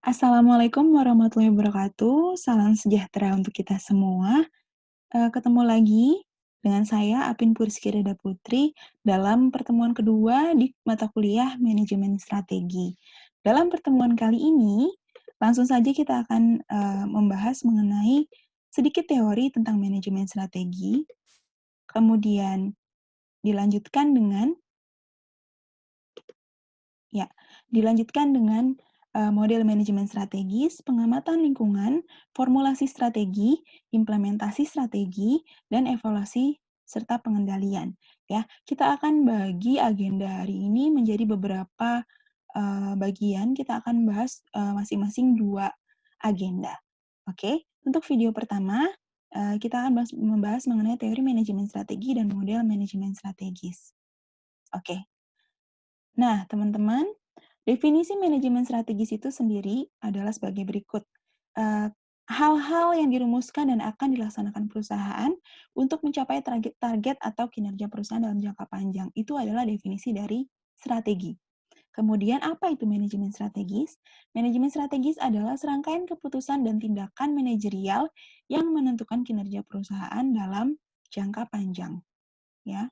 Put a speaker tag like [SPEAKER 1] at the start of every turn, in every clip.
[SPEAKER 1] Assalamualaikum warahmatullahi wabarakatuh. Salam sejahtera untuk kita semua. Ketemu lagi dengan saya Apin Puriskirida Putri dalam pertemuan kedua di mata kuliah Manajemen Strategi. Dalam pertemuan kali ini, langsung saja kita akan membahas mengenai sedikit teori tentang manajemen strategi, kemudian dilanjutkan dengan Ya, dilanjutkan dengan model manajemen strategis, pengamatan lingkungan, formulasi strategi, implementasi strategi, dan evaluasi serta pengendalian. Ya, kita akan bagi agenda hari ini menjadi beberapa bagian. Kita akan bahas masing-masing 2 agenda. Oke, untuk video pertama kita akan membahas mengenai teori manajemen strategi dan model manajemen strategis. Oke. Nah, teman-teman, definisi manajemen strategis itu sendiri adalah sebagai berikut. Eee, Hal-hal yang dirumuskan dan akan dilaksanakan perusahaan untuk mencapai target atau kinerja perusahaan dalam jangka panjang, itu adalah definisi dari strategi. Kemudian apa itu manajemen strategis? Manajemen strategis adalah serangkaian keputusan dan tindakan manajerial yang menentukan kinerja perusahaan dalam jangka panjang, ya.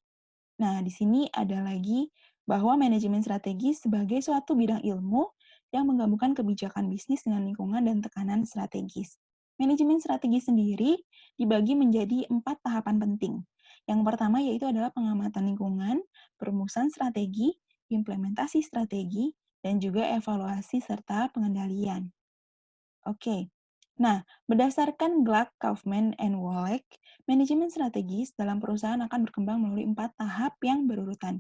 [SPEAKER 1] Nah, di sini ada lagi bahwa manajemen strategi sebagai suatu bidang ilmu yang menggabungkan kebijakan bisnis dengan lingkungan dan tekanan strategis. Manajemen strategi sendiri dibagi menjadi 4 tahapan penting. Yang pertama yaitu adalah pengamatan lingkungan, perumusan strategi, implementasi strategi, dan juga evaluasi serta pengendalian. Oke. Nah, berdasarkan Gluck, Kaufman, and Wolek, manajemen strategis dalam perusahaan akan berkembang melalui 4 tahap yang berurutan.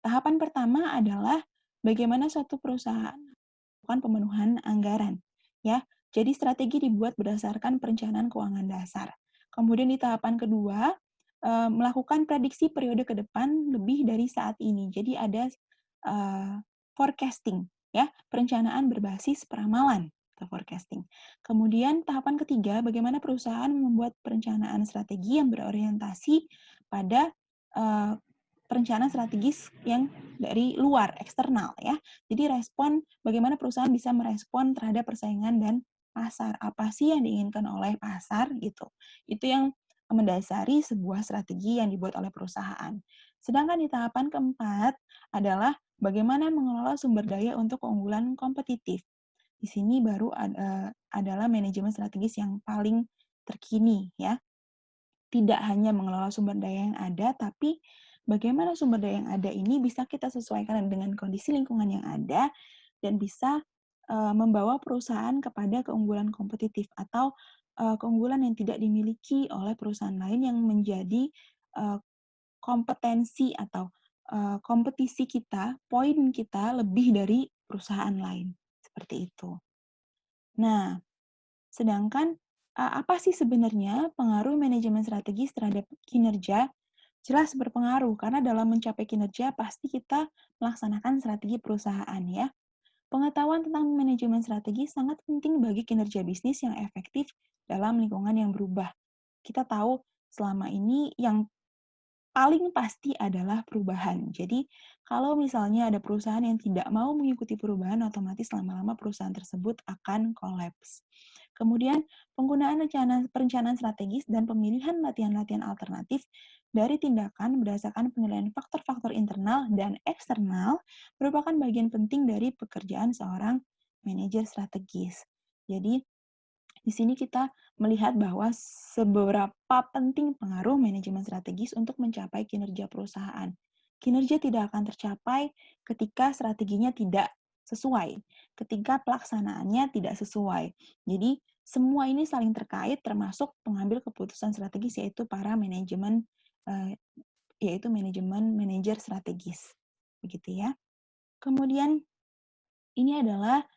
[SPEAKER 1] Tahapan pertama adalah bagaimana suatu perusahaan melakukan pemenuhan anggaran, ya. Jadi strategi dibuat berdasarkan perencanaan keuangan dasar. Kemudian di tahapan kedua, melakukan prediksi periode ke depan lebih dari saat ini. Jadi ada eee, forecasting, ya, perencanaan berbasis peramalan atau forecasting. Kemudian tahapan ketiga, bagaimana perusahaan membuat perencanaan strategi yang berorientasi pada eee, perencanaan strategis yang dari luar, eksternal ya. Jadi bagaimana perusahaan bisa merespon terhadap persaingan dan pasar. Apa sih yang diinginkan oleh pasar gitu. Itu yang mendasari sebuah strategi yang dibuat oleh perusahaan. Sedangkan di tahapan keempat adalah bagaimana mengelola sumber daya untuk keunggulan kompetitif. Di sini baru adalah manajemen strategis yang paling terkini ya. Tidak hanya mengelola sumber daya yang ada, tapi bagaimana sumber daya yang ada ini bisa kita sesuaikan dengan kondisi lingkungan yang ada dan bisa membawa perusahaan kepada keunggulan kompetitif atau keunggulan yang tidak dimiliki oleh perusahaan lain yang menjadi eee, kompetensi atau kompetisi kita, poin kita lebih dari perusahaan lain, seperti itu. Nah, sedangkan, apa sih sebenarnya pengaruh manajemen strategis terhadap kinerja? Jelas berpengaruh, karena dalam mencapai kinerja pasti kita melaksanakan strategi perusahaan ya. Pengetahuan tentang manajemen strategi sangat penting bagi kinerja bisnis yang efektif dalam lingkungan yang berubah. Kita tahu selama ini yang paling pasti adalah perubahan. Jadi, kalau misalnya ada perusahaan yang tidak mau mengikuti perubahan, otomatis lama-lama perusahaan tersebut akan kolaps. Kemudian, penggunaan perencanaan strategis dan pemilihan latihan-latihan alternatif dari tindakan berdasarkan penilaian faktor-faktor internal dan eksternal merupakan bagian penting dari pekerjaan seorang manajer strategis. Jadi, di sini kita melihat bahwa seberapa penting pengaruh manajemen strategis untuk mencapai kinerja perusahaan. Kinerja tidak akan tercapai ketika strateginya tidak sesuai, ketika pelaksanaannya tidak sesuai. Jadi, semua ini saling terkait termasuk pengambil keputusan strategis yaitu para manajemen eh, yaitu manajemen manajer strategis. Begitu ya. Kemudian ini adalah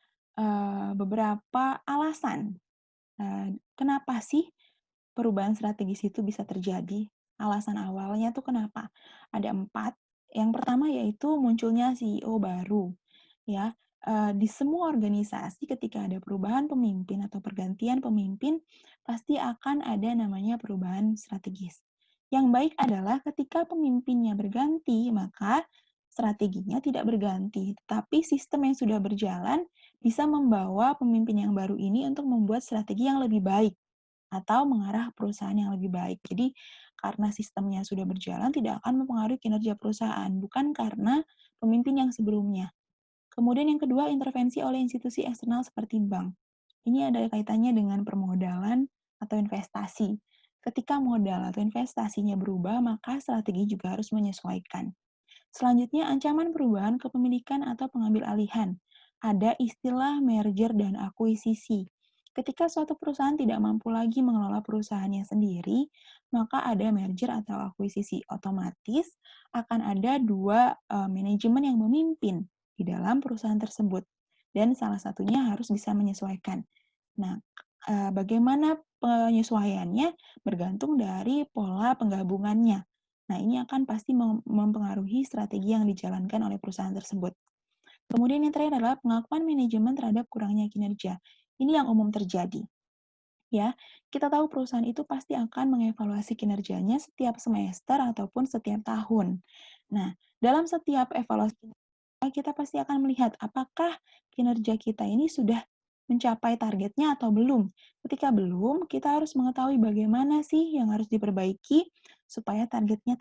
[SPEAKER 1] beberapa alasan kenapa sih perubahan strategis itu bisa terjadi? Alasan awalnya tuh kenapa? Ada 4. Yang pertama yaitu munculnya CEO baru, ya. Di semua organisasi ketika ada perubahan pemimpin atau pergantian pemimpin, pasti akan ada namanya perubahan strategis. Yang baik adalah ketika pemimpinnya berganti, maka strateginya tidak berganti, tetapi sistem yang sudah berjalan bisa membawa pemimpin yang baru ini untuk membuat strategi yang lebih baik atau mengarah perusahaan yang lebih baik. Jadi, karena sistemnya sudah berjalan tidak akan mempengaruhi kinerja perusahaan, bukan karena pemimpin yang sebelumnya. Kemudian yang kedua, intervensi oleh institusi eksternal seperti bank. Ini ada kaitannya dengan permodalan atau investasi. Ketika modal atau investasinya berubah, maka strategi juga harus menyesuaikan. Selanjutnya, ancaman perubahan kepemilikan atau pengambil alihan. Ada istilah merger dan akuisisi. Ketika suatu perusahaan tidak mampu lagi mengelola perusahaannya sendiri, maka ada merger atau akuisisi. Otomatis akan ada dua manajemen yang memimpin di dalam perusahaan tersebut. Dan salah satunya harus bisa menyesuaikan. Nah, bagaimana penyesuaiannya bergantung dari pola penggabungannya. Nah, ini akan pasti mempengaruhi strategi yang dijalankan oleh perusahaan tersebut. Kemudian yang terakhir adalah pengakuan manajemen terhadap kurangnya kinerja. Ini yang umum terjadi. Ya, kita tahu perusahaan itu pasti akan mengevaluasi kinerjanya setiap semester ataupun setiap tahun. Nah, dalam setiap evaluasi kita pasti akan melihat apakah kinerja kita ini sudah mencapai targetnya atau belum. Ketika belum, kita harus mengetahui bagaimana sih yang harus diperbaiki supaya targetnya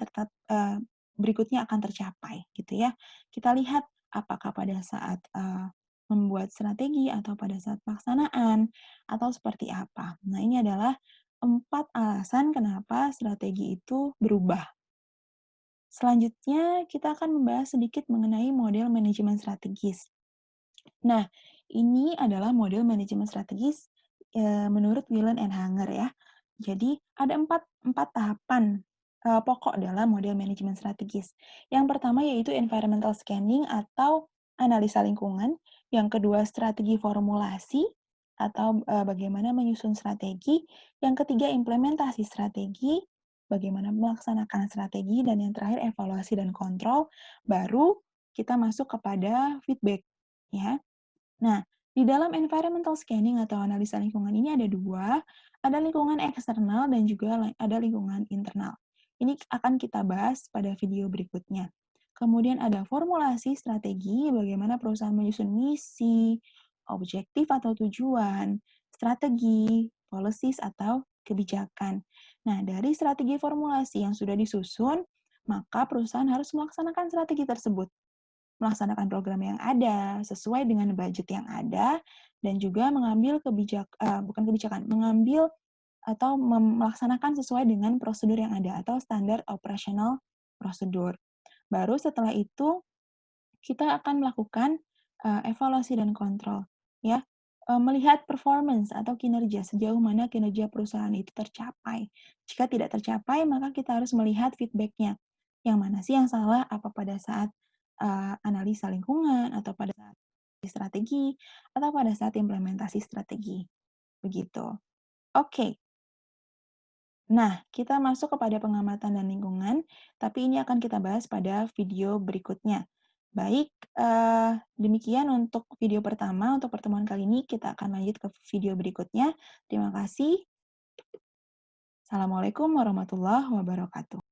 [SPEAKER 1] berikutnya akan tercapai, gitu ya. Kita lihat apakah pada saat membuat strategi atau pada saat pelaksanaan atau seperti apa. Nah, ini adalah 4 alasan kenapa strategi itu berubah. Selanjutnya, kita akan membahas sedikit mengenai model manajemen strategis. Nah, ini adalah model manajemen strategis menurut Whelan and Hanger ya. Jadi ada empat tahapan pokok dalam model manajemen strategis. Yang pertama yaitu environmental scanning atau analisa lingkungan. Yang kedua strategi formulasi atau bagaimana menyusun strategi. Yang ketiga implementasi strategi, bagaimana melaksanakan strategi. Dan yang terakhir evaluasi dan kontrol. Baru kita masuk kepada feedback ya. Nah, di dalam environmental scanning atau analisa lingkungan ini ada dua, ada lingkungan eksternal dan juga ada lingkungan internal. Ini akan kita bahas pada video berikutnya. Kemudian ada formulasi strategi, bagaimana perusahaan menyusun misi, objektif atau tujuan, strategi, policies atau kebijakan. Nah, dari strategi formulasi yang sudah disusun, maka perusahaan harus melaksanakan strategi tersebut melaksanakan program yang ada, sesuai dengan budget yang ada, dan juga mengambil bukan kebijakan, mengambil atau melaksanakan sesuai dengan prosedur yang ada atau standar operasional prosedur. Baru setelah itu kita akan melakukan evaluasi dan kontrol, ya. Melihat performance atau kinerja, sejauh mana kinerja perusahaan itu tercapai. Jika tidak tercapai, maka kita harus melihat feedback-nya. Yang mana sih yang salah? Apa pada saat analisa lingkungan, atau pada saat strategi, atau pada saat implementasi strategi. Begitu. Oke. Nah, kita masuk kepada pengamatan dan lingkungan, tapi ini akan kita bahas pada video berikutnya. Baik, demikian untuk video pertama, untuk pertemuan kali ini kita akan lanjut ke video berikutnya. Terima kasih. Assalamualaikum warahmatullahi wabarakatuh.